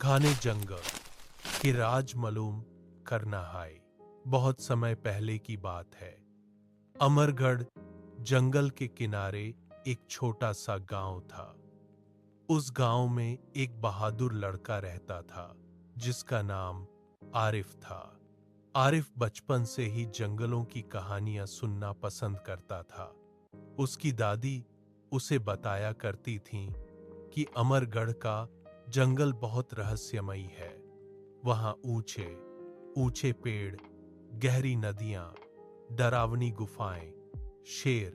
घने जंगल के राज मालूम करना हाय। बहुत समय पहले की बात है। अमरगढ़ जंगल के किनारे एक छोटा सा गांव था। उस गांव में एक बहादुर लड़का रहता था जिसका नाम आरिफ था। आरिफ बचपन से ही जंगलों की कहानियां सुनना पसंद करता था। उसकी दादी उसे बताया करती थीं कि अमरगढ़ का जंगल बहुत रहस्यमयी है। वहां ऊंचे ऊंचे पेड़, गहरी नदियां, डरावनी गुफाएं, शेर,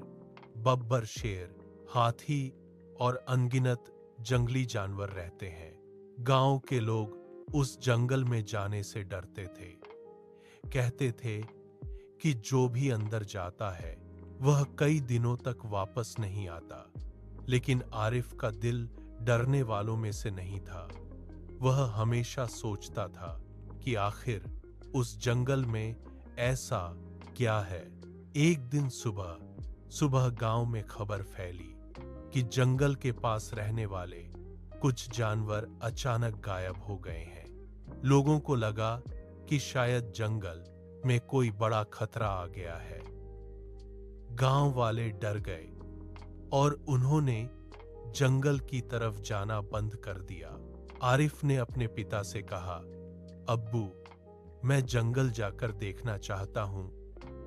बब्बर शेर, हाथी और अनगिनत जंगली जानवर रहते हैं। गांव के लोग उस जंगल में जाने से डरते थे। कहते थे कि जो भी अंदर जाता है वह कई दिनों तक वापस नहीं आता। लेकिन आरिफ का दिल डरने वालों में से नहीं था। वह हमेशा सोचता था कि आखिर उस जंगल में ऐसा क्या है। एक दिन सुबह सुबह गांव में खबर फैली कि जंगल के पास रहने वाले कुछ जानवर अचानक गायब हो गए हैं। लोगों को लगा कि शायद जंगल में कोई बड़ा खतरा आ गया है। गांव वाले डर गए और उन्होंने जंगल की तरफ जाना बंद कर दिया। आरिफ ने अपने पिता से कहा, अब्बू, मैं जंगल जाकर देखना चाहता हूं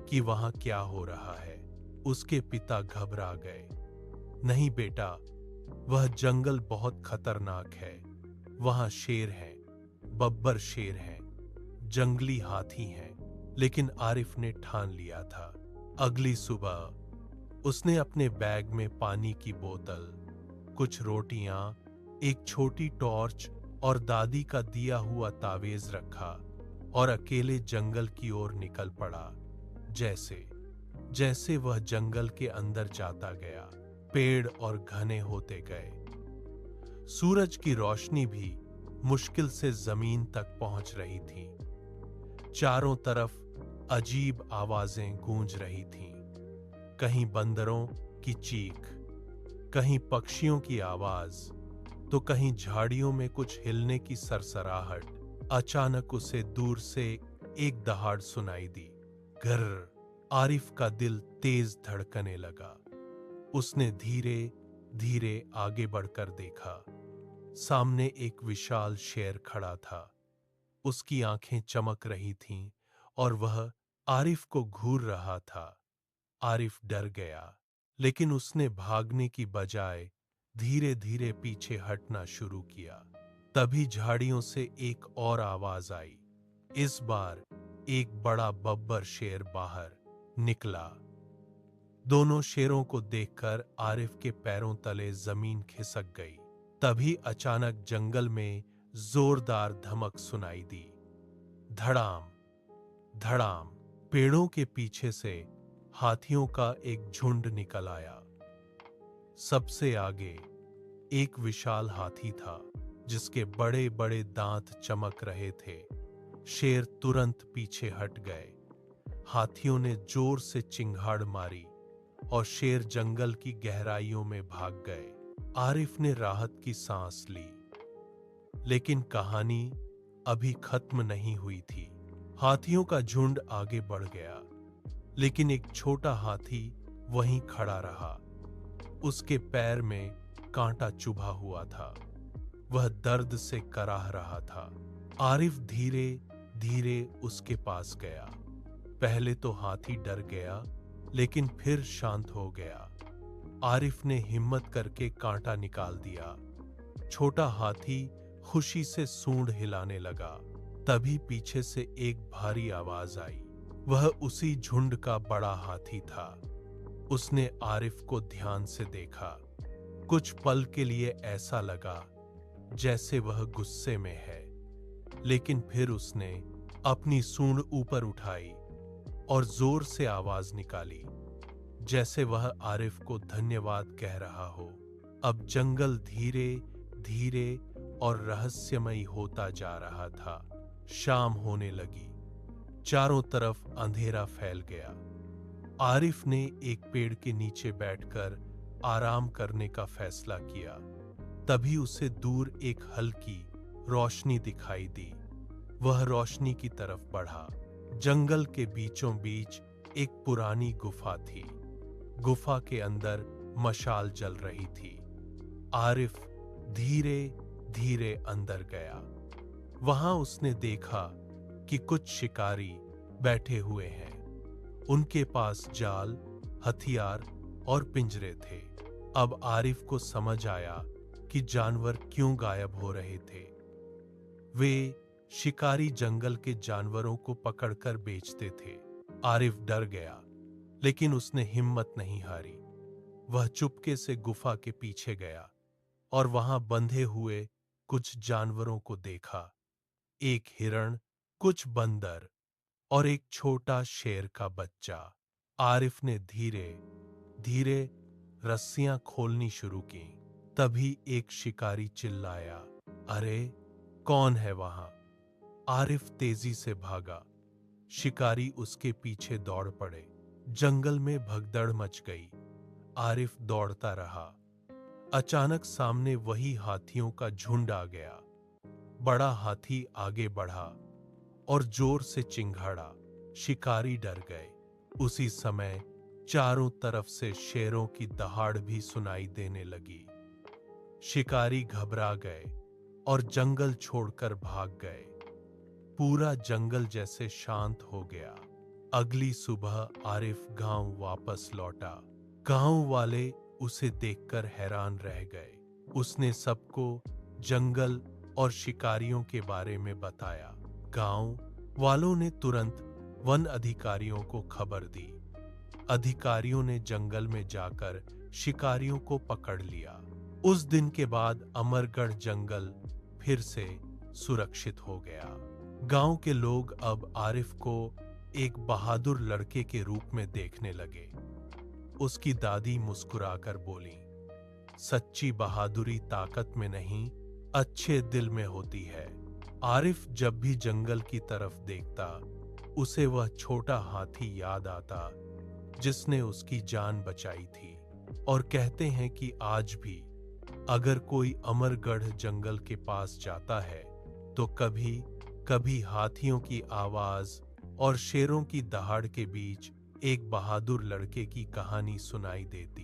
कि वहां क्या हो रहा है। उसके पिता घबरा गए। नहीं बेटा, वह जंगल बहुत खतरनाक है। वहां शेर हैं, बब्बर शेर हैं, जंगली हाथी हैं। लेकिन आरिफ ने ठान लिया था। अगली सुबह उसने अपने बैग में पानी की बोतल, कुछ रोटियां, एक छोटी टॉर्च और दादी का दिया हुआ तावेज रखा और अकेले जंगल की ओर निकल पड़ा। जैसे जैसे वह जंगल के अंदर जाता गया, पेड़ और घने होते गए। सूरज की रोशनी भी मुश्किल से जमीन तक पहुंच रही थी। चारों तरफ अजीब आवाजें गूंज रही थीं। कहीं बंदरों की चीख, कहीं पक्षियों की आवाज, तो कहीं झाड़ियों में कुछ हिलने की सरसराहट। अचानक उसे दूर से एक दहाड़ सुनाई दी। घर। आरिफ का दिल तेज धड़कने लगा। उसने धीरे धीरे आगे बढ़कर देखा। सामने एक विशाल शेर खड़ा था। उसकी आंखें चमक रही थीं और वह आरिफ को घूर रहा था। आरिफ डर गया, लेकिन उसने भागने की बजाय धीरे धीरे पीछे हटना शुरू किया। तभी झाड़ियों से एक और आवाज आई। इस बार एक बड़ा बब्बर शेर बाहर निकला। दोनों शेरों को देखकर आरिफ के पैरों तले जमीन खिसक गई। तभी अचानक जंगल में जोरदार धमक सुनाई दी। धड़ाम धड़ाम। पेड़ों के पीछे से हाथियों का एक झुंड निकल आया। सबसे आगे एक विशाल हाथी था जिसके बड़े बड़े दांत चमक रहे थे। शेर तुरंत पीछे हट गए। हाथियों ने जोर से चिंगाड़ मारी और शेर जंगल की गहराइयों में भाग गए। आरिफ ने राहत की सांस ली। लेकिन कहानी अभी खत्म नहीं हुई थी। हाथियों का झुंड आगे बढ़ गया, लेकिन एक छोटा हाथी वहीं खड़ा रहा। उसके पैर में कांटा चुभा हुआ था। वह दर्द से कराह रहा था। आरिफ धीरे धीरे उसके पास गया। पहले तो हाथी डर गया, लेकिन फिर शांत हो गया। आरिफ ने हिम्मत करके कांटा निकाल दिया। छोटा हाथी खुशी से सूंड हिलाने लगा। तभी पीछे से एक भारी आवाज आई। वह उसी झुंड का बड़ा हाथी था। उसने आरिफ को ध्यान से देखा। कुछ पल के लिए ऐसा लगा जैसे वह गुस्से में है, लेकिन फिर उसने अपनी सूंड ऊपर उठाई और जोर से आवाज निकाली, जैसे वह आरिफ को धन्यवाद कह रहा हो। अब जंगल धीरे धीरे और रहस्यमयी होता जा रहा था। शाम होने लगी। चारों तरफ अंधेरा फैल गया। आरिफ ने एक पेड़ के नीचे बैठकर आराम करने का फैसला किया। तभी उसे दूर एक हल्की रोशनी दिखाई दी। वह रोशनी की तरफ बढ़ा। जंगल के बीचों बीच एक पुरानी गुफा थी। गुफा के अंदर मशाल जल रही थी। आरिफ धीरे धीरे अंदर गया। वहां उसने देखा कि कुछ शिकारी बैठे हुए हैं। उनके पास जाल, हथियार और पिंजरे थे। अब आरिफ को समझ आया कि जानवर क्यों गायब हो रहे थे। वे शिकारी जंगल के जानवरों को पकड़कर बेचते थे। आरिफ डर गया, लेकिन उसने हिम्मत नहीं हारी। वह चुपके से गुफा के पीछे गया और वहां बंधे हुए कुछ जानवरों को देखा। एक हिरण, कुछ बंदर और एक छोटा शेर का बच्चा। आरिफ ने धीरे धीरे रस्सियां खोलनी शुरू की। तभी एक शिकारी चिल्लाया, अरे कौन है वहां? आरिफ तेजी से भागा। शिकारी उसके पीछे दौड़ पड़े। जंगल में भगदड़ मच गई। आरिफ दौड़ता रहा। अचानक सामने वही हाथियों का झुंड आ गया। बड़ा हाथी आगे बढ़ा और जोर से चिंघाड़ा। शिकारी डर गए। उसी समय चारों तरफ से शेरों की दहाड़ भी सुनाई देने लगी। शिकारी घबरा गए और जंगल छोड़कर भाग गए। पूरा जंगल जैसे शांत हो गया। अगली सुबह आरिफ गांव वापस लौटा। गांव वाले उसे देखकर हैरान रह गए। उसने सबको जंगल और शिकारियों के बारे में बताया। गांव वालों ने तुरंत वन अधिकारियों को खबर दी। अधिकारियों ने जंगल में जाकर शिकारियों को पकड़ लिया। उस दिन के बाद अमरगढ़ जंगल फिर से सुरक्षित हो गया। गांव के लोग अब आरिफ को एक बहादुर लड़के के रूप में देखने लगे। उसकी दादी मुस्कुराकर बोली, सच्ची बहादुरी ताकत में नहीं, अच्छे दिल में होती है। आरिफ जब भी जंगल की तरफ देखता, उसे वह छोटा हाथी याद आता जिसने उसकी जान बचाई थी। और कहते हैं कि आज भी अगर कोई अमरगढ़ जंगल के पास जाता है तो कभी कभी हाथियों की आवाज और शेरों की दहाड़ के बीच एक बहादुर लड़के की कहानी सुनाई देती।